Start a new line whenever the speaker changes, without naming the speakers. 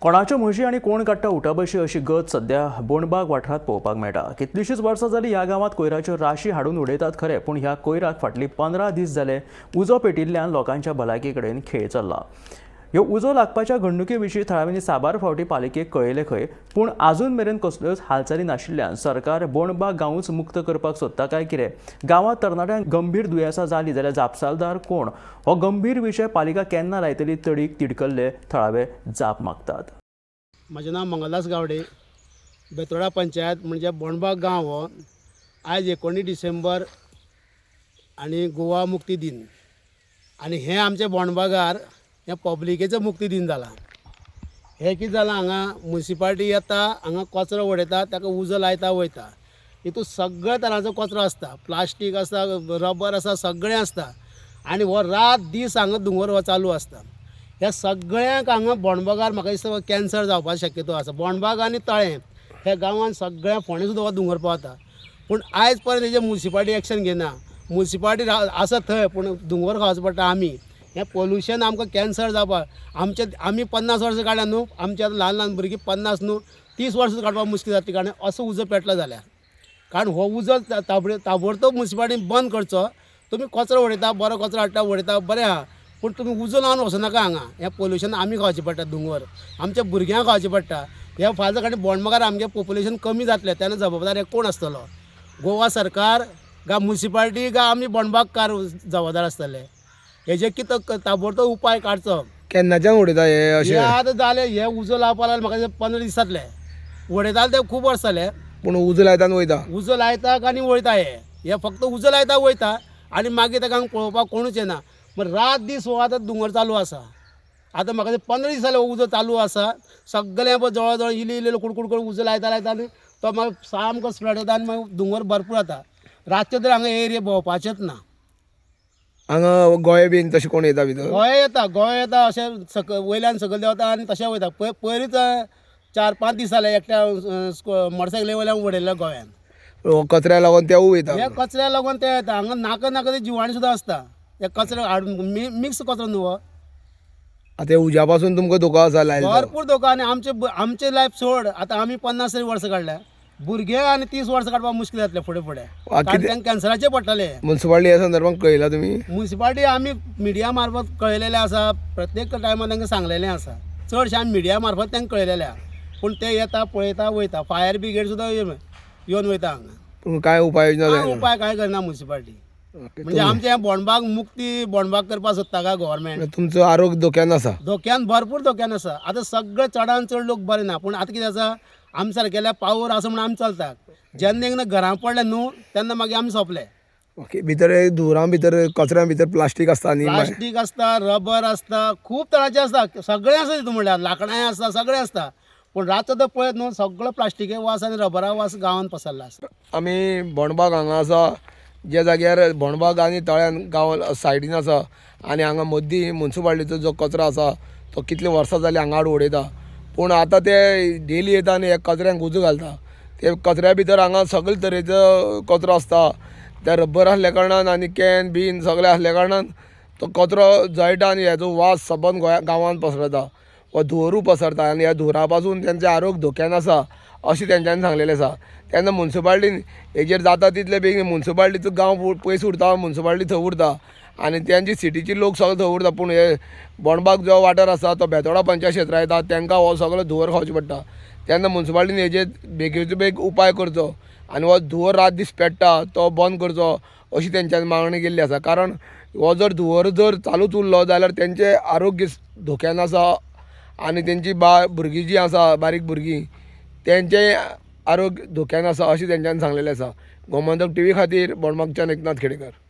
कोणाच्यो म्हशी आणि कोण काडटा उठाबशी अशी गत सध्या बोंडबाग वाठारात पळोवपाक मेळटा। कितलीशीच वर्सां जाली ह्या गांवांत कोयराच्यो राशी हाडून उडयतात खरे, पूण ह्या कोयराक फाटली 15 दीस जाले उजो पेटिल्ल्यान लोकांच्या भलायके कडेन खेळ चल्ला। ह्यो उजो लागपाच्या घडणुके विशीं थळाव्यांनी साबार फावटी पालिकेक कळयले खंय, पूण आजून मेरेन कसल्योच हालचाली नाशिल्ल्यान सरकार बोंडबाग गांवूच मुक्त करपाक सोदता काय कितें? गांवांत तरणाट्यांक गंभीर दुयेंसां जाली जाल्यार जापसालदार कोण? हो गंभीर विशय पालिका केन्ना लायतली तडीक तिडकल्ले थळावे जाप मागतात।
म्हजें नांव मंगलदास गावडे। बेतोडा पंचायत म्हणजे बोंडबाग गांव हो आयज 19 डिसेंबर आनी गोवा मुक्ती दिन आनी हें आमच्या बोंडबागार हें पब्लिकेचो मुक्ती दिन जाला। हें कितें जालां, हांगा म्युनिसिपालिटी येता, हांगा कचरो उडयता, ताका उजो लायता वयता। हितून सगळ्या तरांचो कचरो आसता, प्लास्टीक आसता, रबर आसा, सगळें आसता आनी हो रात दीस हांगा धुंवर हो चालू आसता। ह्या सगळ्यांक हांगा बोंडबागार म्हाका दिसता कॅन्सर जावपाचो शक्यतो आसा। बोंडबाग आनी तळें ह्या गांवांत सगळ्या फोंडे सुद्दां हो धुंवर पावता, पूण आयज पर्यंत हेजेर म्युनिसिपालिटी एक्शन घेना। म्युनिसिपालिटी आसा थंय, पूण धुंवर खावचो पडटा आमी। हें पोल्युशन आमकां कॅन्सर जावपाक आमी 50 वर्सां काडल्या न्हू, आमचे आतां ल्हान ल्हान भुरगीं 50 न्हू 30 वर्सां काडपाक मुश्कील जाता कारण असो उजो पेटला जाल्यार। कारण हो उजो ताबडतोब म्युनिसिपालिटीन बंद करचो। तुमी कचरो उडयता, बरो कचरो हाडटा उडयता, बरें आहा, पूण तुमी उजो लावन वचनाका हांगा। हें पोल्युशन आमी खावचें पडटा, धुंवर आमच्या भुरग्यांक खावचें पडटा। ह्या फाल्यां कारण बोंडबागार आमगे पॉप्युलेशन कमी जातलें, तेन्ना जबाबदार कोण आसतलो? गोवा सरकार गा म्युनिसिपालिटी गा आमी बोंडबागकार जबाबदार आसतले? हेजे कितें ताबडतोब उपाय काडचो।
केन्नाच्यान उडयता हे अशें?
आतां जालें, हे उजो लावपाक लागले म्हाका 15 दीस जातले। उडयताले ते खूब वर्स जाले,
पूण उजो लायता आनी वयता।
उजो लायता आनी वयता। हे फक्त उजो लायता वयता आनी मागीर ताका पळोवपाक कोणूच येना। मग रात दीस हो आतां धुंवर चालू आसा। आतां म्हाका 15 दीस जाले हो उजो चालू आसा। सगळें जवळ जवळ इल्ली कुडकुड करून उजो लायता आनी तो मागीर सामको स्प्रेड जाता आनी मागीर धुंवर भरपूर जाता। रातचे तरी हांगा एरिया भोंवपाचेंच ना।
हांगा गोंय बीन तशें कोण येता भितर?
गोंय येता अशें वयल्यान सकयल देंवता आनी तशें वयता। पयलींच 4-5 दीस जाले एकट्या मोटरसायकली वयल्यान उडयल्ले गोंयान।
कचऱ्या लागून तेवूय वयता?
हे कचऱ्या लागून ते येता। हांगा नाका ते जिवाणी सुद्दां आसता। हे कचरो हाडून मिक्स कचरो न्हू हो।
आतां उज्या पासून तुमकां धोको आसा लायला?
भरपूर धोको। आनी आमचे लायफ सोड, आतां आमी 50 वर्सां काडल्या, भुरगे आनी 30 वर्सां काडपाक मुश्कील जातले फुडें तांकां कॅन्सराचे पडटले।
म्युनिसिपालिटी ह्या संदर्भात कळयला तुमी?
म्युनिसिपालिटी आमी मिडिया मार्फत कळयलेले आसा, प्रत्येक टायमार तांकां सांगलेलें आसा। चडशें आमी मिडिया मार्फत तांकां कळयलेलें आहा, पूण ते येता पळयता वयता। फायर ब्रिगेड सुद्दां येवन वयता हांगा,
पूण कांय उपाय योजना जायना?
उपाय कांय करना म्युनिसिपालिटी। म्हणजे आमचे बोंडबाग मुक्ती बोंडबाग करपाक सोदता काय गव्हर्मेंट?
तुमचो आरोग्य धोक्यान आसा?
धोक्यान, भरपूर धोक्यान आसा। आतां सगळे चडान चड लोक बरे ना, पूण आतां कितें आसा, आमी सारकेल्या पावर आसा म्हणून आमी चलता। जेन्ना एकदां घरां पडले न्हू तेन्ना मागीर आमी सोंपले।
ओके, भितर धुवरां भितर कचऱ्या भितर प्लास्टीक आसता न्ही?
प्लास्टीक आसता, रबर आसता, खूब तरांचें आसता, सगळें आसा तितून म्हणल्यार लांकडांय आसता, सगळें आसता। पूण रातचो तो पळयत न्हू सगळो प्लास्टिके वास आनी रबरा वास गांवांत पसरला आसा।
आमी बोंडबाग हांगा आसा, ज्या जाग्यार बोंडबाग आनी तळ्यान गांव सायडीन आसा, आनी हांगा मदीं म्युनिसिपालिटीचो जो कचरो आसा तो कितले वर्सां जालीं हांगा हाडून उडयता। पूण आतां ते डेली येता आनी ह्या कचऱ्यांक उजो घालता। ते कचऱ्या भितर हांगा सगळे तरेचो कचरो आसता। त्या रबर आसल्या कारणान आनी कॅन बीन सगळें आसल्या कारणान तो कचरो जळटा आनी हेजो वास सबंद गांवांत पसरता, वा धुवरूय पसरता आनी ह्या धुवरा पासून तेंचें आरोग्य धोक्यान आसा अशें तेंच्यांनी सांगलेलें आसा। तेन्ना म्युनिसिपालिटीन हेजेर जाता तितले बेगीन म्युनिसिपालिटीचो गांव पयस उरता, म्युनिसिपालिटी थंय उरता आनी तेंची सिटीचे लोक सगळे थंय उरता। पूण हे बोंडबाग जो वाठार आसा तो बेतोडा पंचायत क्षेत्र येता, तांकां हो सगळो धुंवर खावचो पडटा। तेन्ना म्युनिसिपालिटीन हेजेर बेगीचो बेग उपाय करचो आनी हो धुंवर रात दीस पेट्टा तो बंद करचो अशी तेंच्यांनी मागणी केल्ली आसा। कारण हो जर धुंवर जर चालूच उरलो जाल्यार तेंचें आरोग्य धोक्यान आसा आनी तेंची भुरगीं जीं आसा, बारीक भुरगीं, तेंचें आरोग्य धोक्यान आसा अशें तेंच्यांनी सांगलेलें आसा। गोमंतक TV खातीर बोंडबागच्यान एकनाथ खेडेकर।